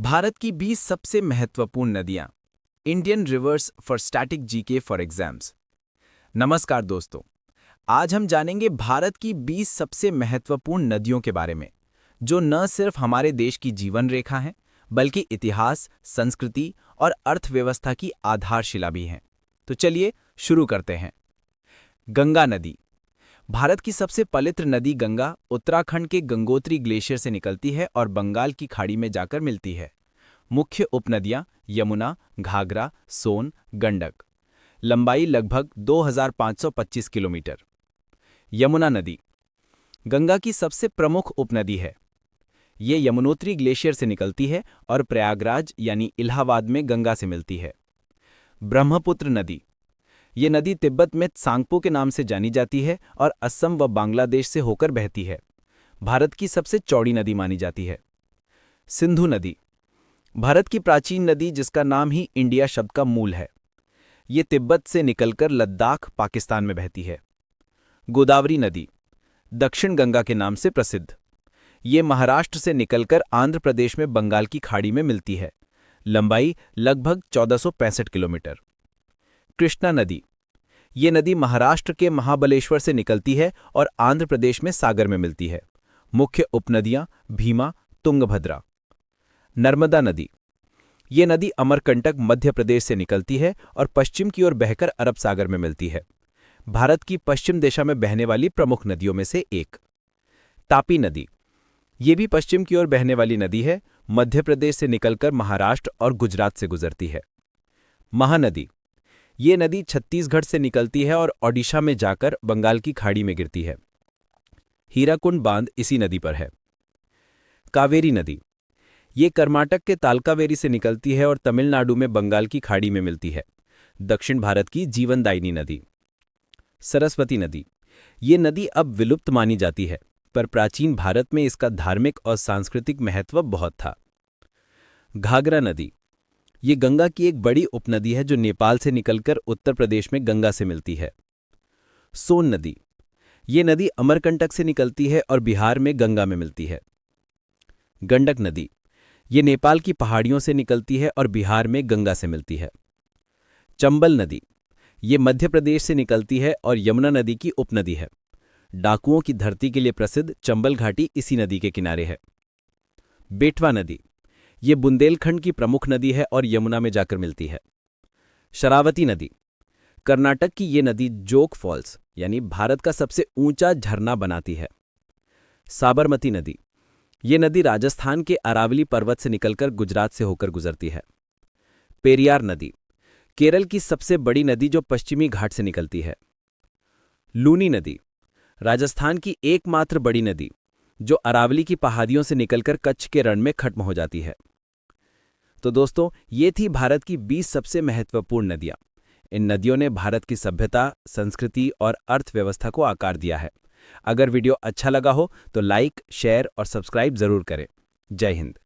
भारत की 20 सबसे महत्वपूर्ण नदियां। Indian reverse for static GK for exams. नमस्कार दोस्तों, आज हम जानेंगे भारत की 20 सबसे महत्वपूर्ण नदियों के बारे में, जो न सिर्फ हमारे देश की जीवन रेखा हैं, बल्कि इतिहास, संस्कृति और अर्थव्यवस्था की आधारशिला भी हैं। तो चलिए शुरू करते हैं। गंगा नदी। भारत की सबसे पवित्र नदी गंगा उत्तराखंड के गंगोत्री ग्लेशियर से निकलती है और बंगाल की खाड़ी में जाकर मिलती है। मुख्य उपनदियां यमुना, घाघरा, सोन, गंडक। लंबाई लगभग 2525 किलोमीटर। यमुना नदी गंगा की सबसे प्रमुख उपनदी है। ये यमुनोत्री ग्लेशियर से निकलती है और प्रयागराज यानी इलाहाबाद में गंगा से मिलती है। ब्रह्मपुत्र नदी। ये नदी तिब्बत में त्सांगपो के नाम से जानी जाती है और असम व बांग्लादेश से होकर बहती है। भारत की सबसे चौड़ी नदी मानी जाती है। सिंधु नदी। भारत की प्राचीन नदी जिसका नाम ही इंडिया शब्द का मूल है। ये तिब्बत से निकलकर लद्दाख, पाकिस्तान में बहती है। गोदावरी नदी दक्षिण गंगा के नाम से प्रसिद्ध। ये महाराष्ट्र से निकलकर आंध्र प्रदेश में बंगाल की खाड़ी में मिलती है। लंबाई लगभग 1465 किलोमीटर। कृष्णा नदी। ये नदी महाराष्ट्र के महाबलेश्वर से निकलती है और आंध्र प्रदेश में सागर में मिलती है। मुख्य उपनदियां भीमा, तुंगभद्रा। नर्मदा नदी। ये नदी अमरकंटक, मध्य प्रदेश से निकलती है और पश्चिम की ओर बहकर अरब सागर में मिलती है। भारत की पश्चिम दिशा में बहने वाली प्रमुख नदियों में से एक। तापी नदी। ये भी पश्चिम की ओर बहने वाली नदी है। मध्य प्रदेश से निकलकर महाराष्ट्र और गुजरात से गुजरती है। महानदी। ये नदी छत्तीसगढ़ से निकलती है और ओडिशा में जाकर बंगाल की खाड़ी में गिरती है। हीराकुंड बांध इसी नदी पर है। कावेरी नदी। ये कर्नाटक के तालकावेरी से निकलती है और तमिलनाडु में बंगाल की खाड़ी में मिलती है। दक्षिण भारत की जीवनदायिनी नदी। सरस्वती नदी। ये नदी अब विलुप्त मानी जाती है, पर प्राचीन भारत में इसका धार्मिक और सांस्कृतिक महत्व बहुत था। घाघरा नदी। ये गंगा की एक बड़ी उपनदी है जो नेपाल से निकलकर उत्तर प्रदेश में गंगा से मिलती है। सोन नदी। ये नदी अमरकंटक से निकलती है और बिहार में गंगा में मिलती है। गंडक नदी। ये नेपाल की पहाड़ियों से निकलती है और बिहार में गंगा से मिलती है। चंबल नदी। ये मध्य प्रदेश से निकलती है और यमुना नदी की उपनदी है। डाकुओं की धरती के लिए प्रसिद्ध चंबल घाटी इसी नदी के किनारे है। बेटवा नदी। ये बुंदेलखंड की प्रमुख नदी है और यमुना में जाकर मिलती है। शरावती नदी। कर्नाटक की ये नदी जोग फॉल्स यानी भारत का सबसे ऊंचा झरना बनाती है। साबरमती नदी। ये नदी राजस्थान के अरावली पर्वत से निकलकर गुजरात से होकर गुजरती है। पेरियार नदी। केरल की सबसे बड़ी नदी जो पश्चिमी घाट से निकलती है। लूनी नदी। राजस्थान की एकमात्र बड़ी नदी जो अरावली की पहाड़ियों से निकलकर कच्छ के रण में खत्म हो जाती है। तो दोस्तों, ये थी भारत की 20 सबसे महत्वपूर्ण नदियां। इन नदियों ने भारत की सभ्यता, संस्कृति और अर्थव्यवस्था को आकार दिया है। अगर वीडियो अच्छा लगा हो तो लाइक, शेयर और सब्सक्राइब जरूर करें। जय हिंद।